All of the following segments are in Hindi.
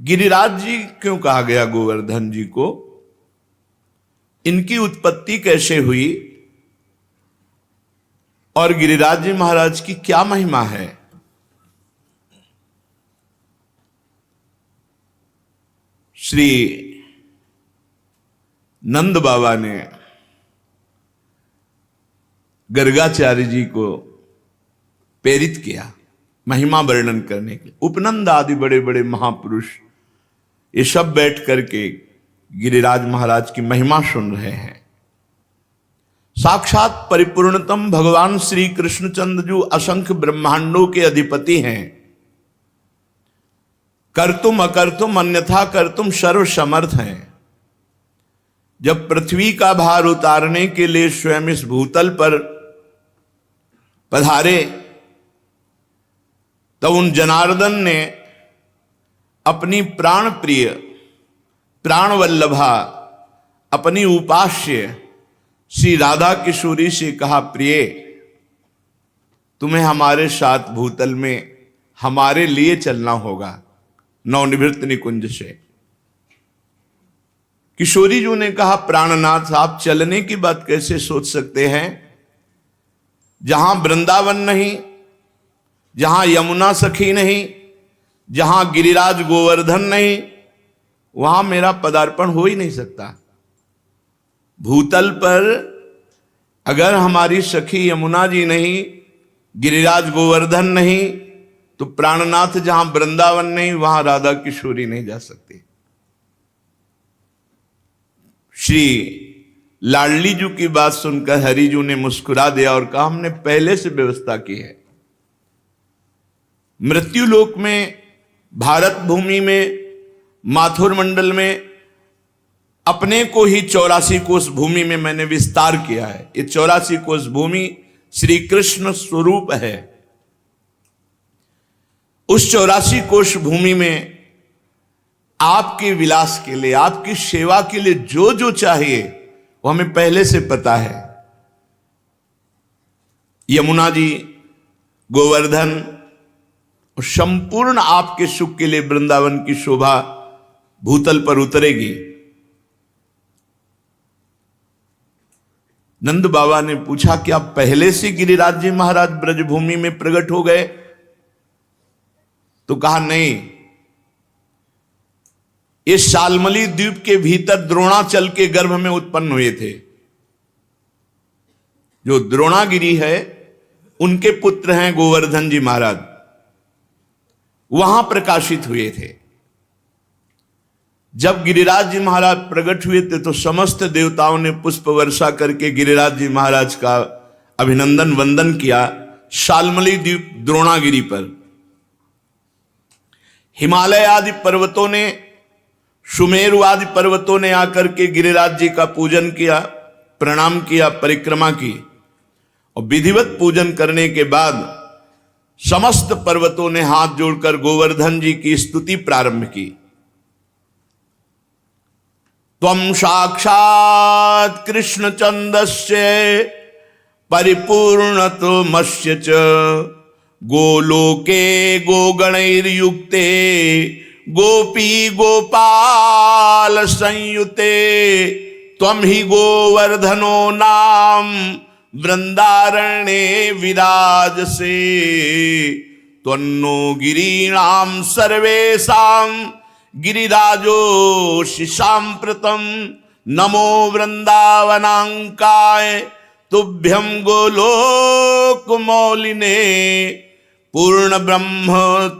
गिरिराज जी क्यों कहा गया गोवर्धन जी को? इनकी उत्पत्ति कैसे हुई और गिरिराज जी महाराज की क्या महिमा है? श्री नंद बाबा ने गर्गाचार्य जी को प्रेरित किया महिमा वर्णन करने के लिए। उपनंद आदि बड़े बड़े महापुरुष ये सब बैठ करके गिरिराज महाराज की महिमा सुन रहे हैं। साक्षात परिपूर्णतम भगवान श्री कृष्णचंद्र जो असंख्य ब्रह्मांडों के अधिपति हैं, कर्तुम अकर्तुम अन्यथा कर्तुम सर्व समर्थ हैं। जब पृथ्वी का भार उतारने के लिए स्वयं इस भूतल पर पधारे तो उन जनार्दन ने अपनी प्राण प्रिय प्राण वल्लभा अपनी उपास्य श्री राधा किशोरी से कहा, प्रिय तुम्हें हमारे साथ भूतल में हमारे लिए चलना होगा नवनिवृत्त निकुंज से। किशोरी जी ने कहा, प्राणनाथ आप चलने की बात कैसे सोच सकते हैं? जहां वृंदावन नहीं, जहां यमुना सखी नहीं, जहां गिरिराज गोवर्धन नहीं, वहां मेरा पदार्पण हो ही नहीं सकता। भूतल पर अगर हमारी सखी यमुना जी नहीं, गिरिराज गोवर्धन नहीं, तो प्राणनाथ जहां वृंदावन नहीं वहां राधा किशोरी नहीं जा सकती। श्री लाडली जी की बात सुनकर हरिजू ने मुस्कुरा दिया और कहा, हमने पहले से व्यवस्था की है। मृत्युलोक में, भारत भूमि में, माथुर मंडल में अपने को ही 84 कोष भूमि में मैंने विस्तार किया है। ये 84 कोष भूमि श्री कृष्ण स्वरूप है। उस 84 कोष भूमि में आपके विलास के लिए, आपकी सेवा के लिए जो जो चाहिए वो हमें पहले से पता है। यमुना जी, गोवर्धन और संपूर्ण आपके सुख के लिए वृंदावन की शोभा भूतल पर उतरेगी। नंद बाबा ने पूछा, क्या पहले से गिरिराज जी महाराज ब्रजभूमि में प्रकट हो गए? तो कहा, नहीं, ये शालमली द्वीप के भीतर द्रोणाचल के गर्भ में उत्पन्न हुए थे। जो द्रोणागिरी है उनके पुत्र हैं गोवर्धन जी महाराज, वहां प्रकाशित हुए थे। जब गिरिराज जी महाराज प्रकट हुए थे तो समस्त देवताओं ने पुष्प वर्षा करके गिरिराज जी महाराज का अभिनंदन वंदन किया शालमली द्वीप द्रोणागिरी पर। हिमालय आदि पर्वतों ने, सुमेरु आदि पर्वतों ने आकर के गिरिराज जी का पूजन किया, प्रणाम किया, परिक्रमा की और विधिवत पूजन करने के बाद समस्त पर्वतों ने हाथ जोड़कर गोवर्धन जी की स्तुति प्रारंभ की। त्वं साक्षात् कृष्णचंदस्य परिपूर्णतमस्य च गोलोके गोगणैर्युक्ते गोपी गोपाल संयुते त्वं हि गोवर्धनो नाम वृंदारण्ये विराजसे त्वन्नो गिरीणां सर्वेषां गिरिराजोऽसि साम्प्रतं नमो वृंदावनांकाय तुभ्यं गोलोकमौलिने पूर्ण ब्रह्म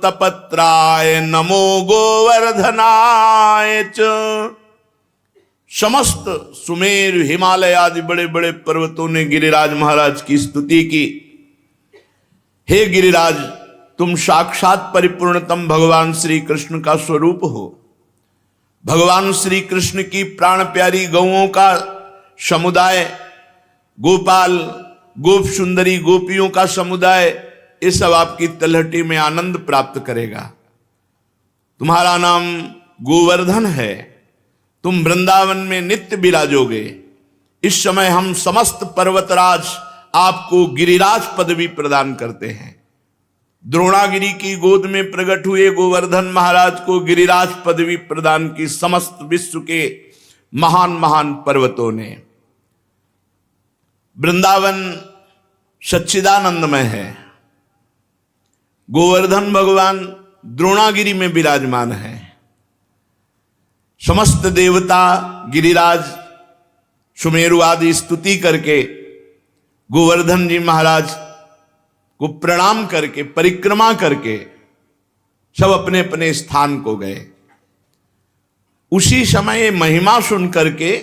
तपत्राय नमो गोवर्धनाय च। समस्त सुमेर, हिमालय आदि बड़े बड़े पर्वतों ने गिरिराज महाराज की स्तुति की। हे गिरिराज, तुम साक्षात परिपूर्णतम भगवान श्री कृष्ण का स्वरूप हो। भगवान श्री कृष्ण की प्राण प्यारी गौओं का समुदाय, गोपाल, गोप सुंदरी गोपियों का समुदाय, ये सब आपकी तलहटी में आनंद प्राप्त करेगा। तुम्हारा नाम गोवर्धन है, तुम वृंदावन में नित्य विराजोगे। इस समय हम समस्त पर्वतराज आपको गिरिराज पदवी प्रदान करते हैं। द्रोणागिरी की गोद में प्रकट हुए गोवर्धन महाराज को गिरिराज पदवी प्रदान की समस्त विश्व के महान महान पर्वतों ने। वृंदावन सच्चिदानंदमय है, गोवर्धन भगवान द्रोणागिरी में विराजमान है। समस्त देवता गिरिराज सुमेरु आदि स्तुति करके गोवर्धन जी महाराज को प्रणाम करके परिक्रमा करके सब अपने अपने स्थान को गए। उसी समय महिमा सुन करके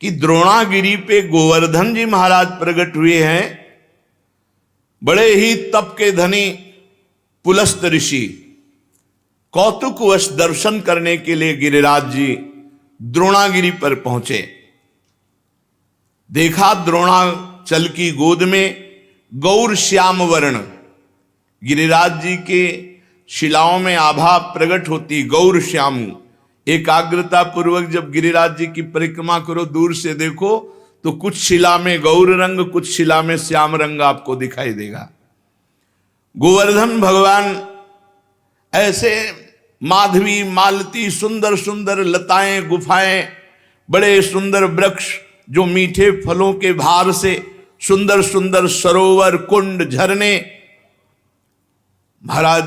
कि द्रोणागिरी पे गोवर्धन जी महाराज प्रकट हुए हैं, बड़े ही तप के धनी पुलस्त ऋषि कौतुकवश दर्शन करने के लिए गिरिराज जी द्रोणागिरी पर पहुंचे। देखा द्रोणाचल की गोद में गौर श्याम वर्ण, गिरिराज जी के शिलाओं में आभा प्रकट होती गौर श्याम। एकाग्रता पूर्वक जब गिरिराज जी की परिक्रमा करो, दूर से देखो तो कुछ शिला में गौर रंग, कुछ शिला में श्याम रंग आपको दिखाई देगा। गोवर्धन भगवान ऐसे माधवी मालती सुंदर सुंदर लताएं गुफाएं, बड़े सुंदर वृक्ष जो मीठे फलों के भार से सुंदर सुंदर सरोवर कुंड झरने, महाराज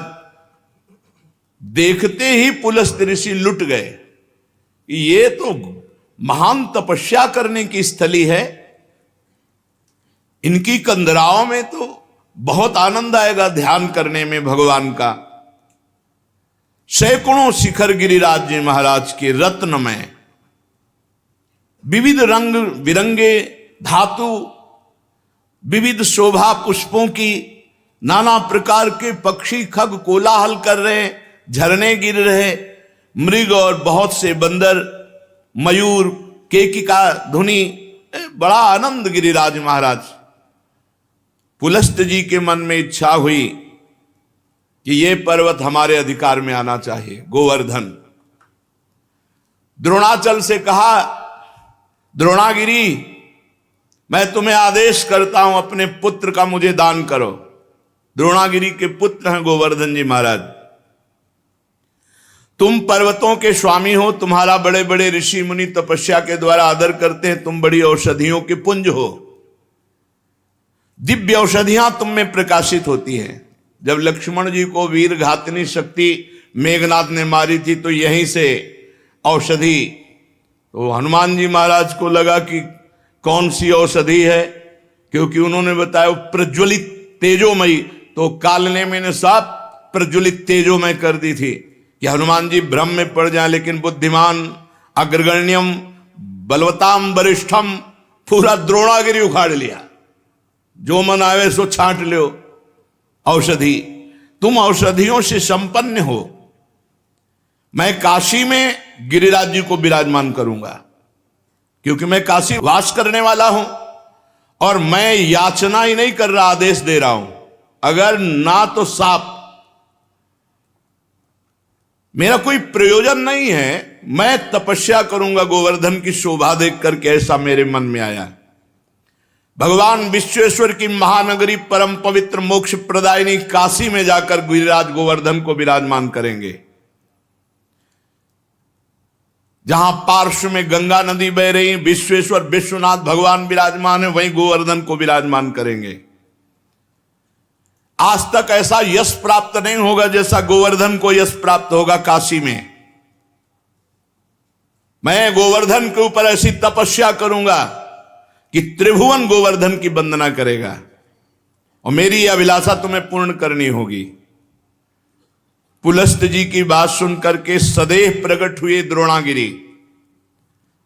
देखते ही पुलस्त ऋषि लुट गए। ये तो महान तपस्या करने की स्थली है, इनकी कंदराओं में तो बहुत आनंद आएगा ध्यान करने में भगवान का। सैकड़ों शिखर गिरिराज जी महाराज के रत्नमय, विविध रंग बिरंगे धातु, विविध शोभा पुष्पों की, नाना प्रकार के पक्षी खग कोलाहल कर रहे, झरने गिर रहे, मृग और बहुत से बंदर, मयूर, केकिका धुनी, बड़ा आनंद गिरिराज महाराज। पुलस्त जी के मन में इच्छा हुई कि ये पर्वत हमारे अधिकार में आना चाहिए। गोवर्धन द्रोणाचल से कहा, द्रोणागिरी मैं तुम्हें आदेश करता हूं अपने पुत्र का मुझे दान करो। द्रोणागिरी के पुत्र हैं गोवर्धन जी महाराज। तुम पर्वतों के स्वामी हो, तुम्हारा बड़े बड़े ऋषि मुनि तपस्या के द्वारा आदर करते हैं, तुम बड़ी औषधियों के पुंज हो, दिव्य औषधियां तुम में प्रकाशित होती हैं। जब लक्ष्मण जी को वीर घातनी शक्ति मेघनाथ ने मारी थी तो यहीं से औषधि, तो हनुमान जी महाराज को लगा कि कौन सी औषधि है, क्योंकि उन्होंने बताया प्रज्वलित तेजोमयी, तो कालने मैंने साफ प्रज्वलित तेजोमय कर दी थी कि हनुमान जी भ्रम में पड़ जाए। लेकिन बुद्धिमान अग्रगण्यम बलवताम वरिष्ठम, पूरा द्रोणागिरी उखाड़ लिया, जो मन आवे सो छांट लो औषधि। तुम औषधियों से संपन्न हो। मैं काशी में गिरिराज जी को विराजमान करूंगा, क्योंकि मैं काशी वास करने वाला हूं और मैं याचना ही नहीं कर रहा, आदेश दे रहा हूं। अगर ना तो साप, मेरा कोई प्रयोजन नहीं है, मैं तपस्या करूंगा गोवर्धन की शोभा देख करके, ऐसा मेरे मन में आया। भगवान विश्वेश्वर की महानगरी परम पवित्र मोक्ष प्रदायिनी काशी में जाकर गिरिराज गोवर्धन को विराजमान करेंगे। जहां पार्श्व में गंगा नदी बह रही, विश्वेश्वर विश्वनाथ भगवान विराजमान है, वहीं गोवर्धन को विराजमान करेंगे। आज तक ऐसा यश प्राप्त नहीं होगा जैसा गोवर्धन को यश प्राप्त होगा काशी में। मैं गोवर्धन के ऊपर ऐसी तपस्या करूंगा कि त्रिभुवन गोवर्धन की वंदना करेगा, और मेरी यह अभिलाषा तुम्हें पूर्ण करनी होगी। पुलस्त जी की बात सुन करके सदैव प्रकट हुए द्रोणागिरी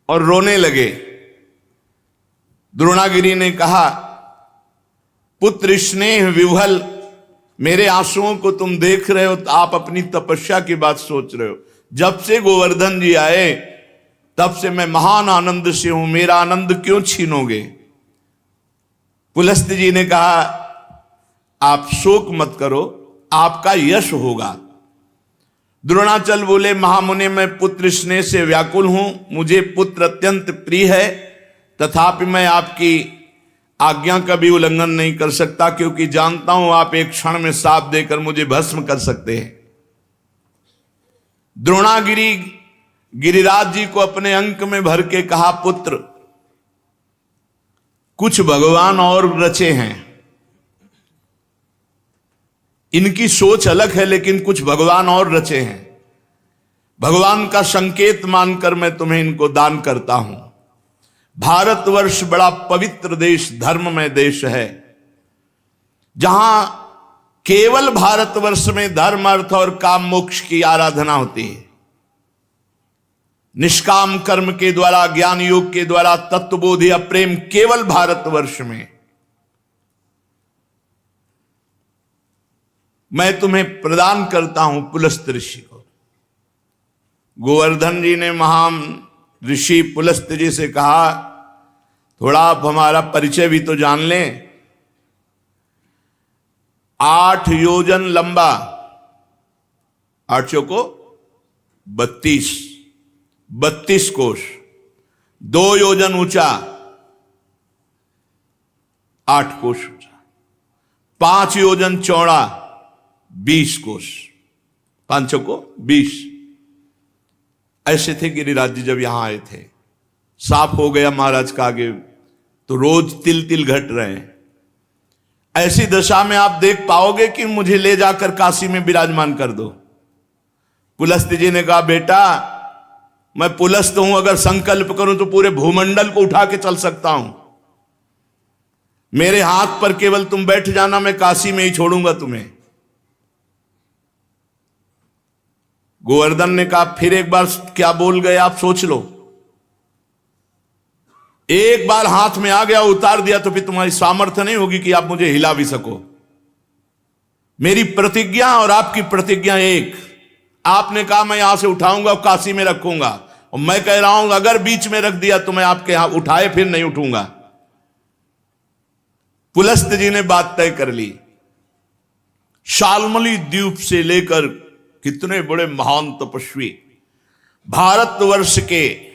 और रोने लगे। द्रोणागिरी ने कहा, पुत्र स्नेह विह्वल, मेरे आंसुओं को तुम देख रहे हो तो आप अपनी तपस्या की बात सोच रहे हो। जब से गोवर्धन जी आए तब से मैं महान आनंद से हूं, मेरा आनंद क्यों छीनोगे। पुलस्त जी ने कहा, आप शोक मत करो, आपका यश होगा। द्रोणाचल बोले, महामुनि मैं पुत्र स्नेह से व्याकुल हूं, मुझे पुत्र अत्यंत प्रिय है, तथापि मैं आपकी आज्ञा का भी उल्लंघन नहीं कर सकता, क्योंकि जानता हूं आप एक क्षण में साप देकर मुझे भस्म कर सकते हैं। द्रोणागिरी गिरिराज जी को अपने अंक में भर के कहा, पुत्र कुछ भगवान और रचे हैं, इनकी सोच अलग है लेकिन कुछ भगवान और रचे हैं। भगवान का संकेत मानकर मैं तुम्हें इनको दान करता हूं। भारतवर्ष बड़ा पवित्र देश, धर्ममय देश है, जहां केवल भारतवर्ष में धर्म, अर्थ और काम मोक्ष की आराधना होती है। निष्काम कर्म के द्वारा, ज्ञान योग के द्वारा तत्वबोध या प्रेम केवल भारतवर्ष में। मैं तुम्हें प्रदान करता हूं पुलस्त ऋषि को। गोवर्धन जी ने महान ऋषि पुलस्त जी से कहा, थोड़ा आप हमारा परिचय भी तो जान लें। 8 योजन लंबा, 8 चौको 32 कोश, 2 योजन ऊंचा, 8 कोश ऊंचा, 5 योजन चौड़ा, 20 कोश, 5 चौको 20। ऐसे थे गिरिराज जी जब यहां आए थे। साफ हो गया महाराज का आगे तो रोज तिल तिल घट रहे हैं। ऐसी दशा में आप देख पाओगे कि मुझे ले जाकर काशी में विराजमान कर दो। पुलस्त जी ने कहा, बेटा मैं पुलस्त हूं, अगर संकल्प करूं तो पूरे भूमंडल को उठा के चल सकता हूं। मेरे हाथ पर केवल तुम बैठ जाना, मैं काशी में ही छोड़ूंगा तुम्हें। गोवर्धन ने कहा, फिर एक बार क्या बोल गए आप, सोच लो। एक बार हाथ में आ गया, उतार दिया तो फिर तुम्हारी सामर्थ्य नहीं होगी कि आप मुझे हिला भी सको। मेरी प्रतिज्ञा और आपकी प्रतिज्ञा एक। आपने कहा मैं यहां से उठाऊंगा और काशी में रखूंगा, और मैं कह रहा हूं अगर बीच में रख दिया तो मैं आपके यहां उठाए फिर नहीं उठूंगा। पुलस्त जी ने बात तय कर ली। शाल्मली द्वीप से लेकर कितने बड़े महान तपस्वी, भारतवर्ष के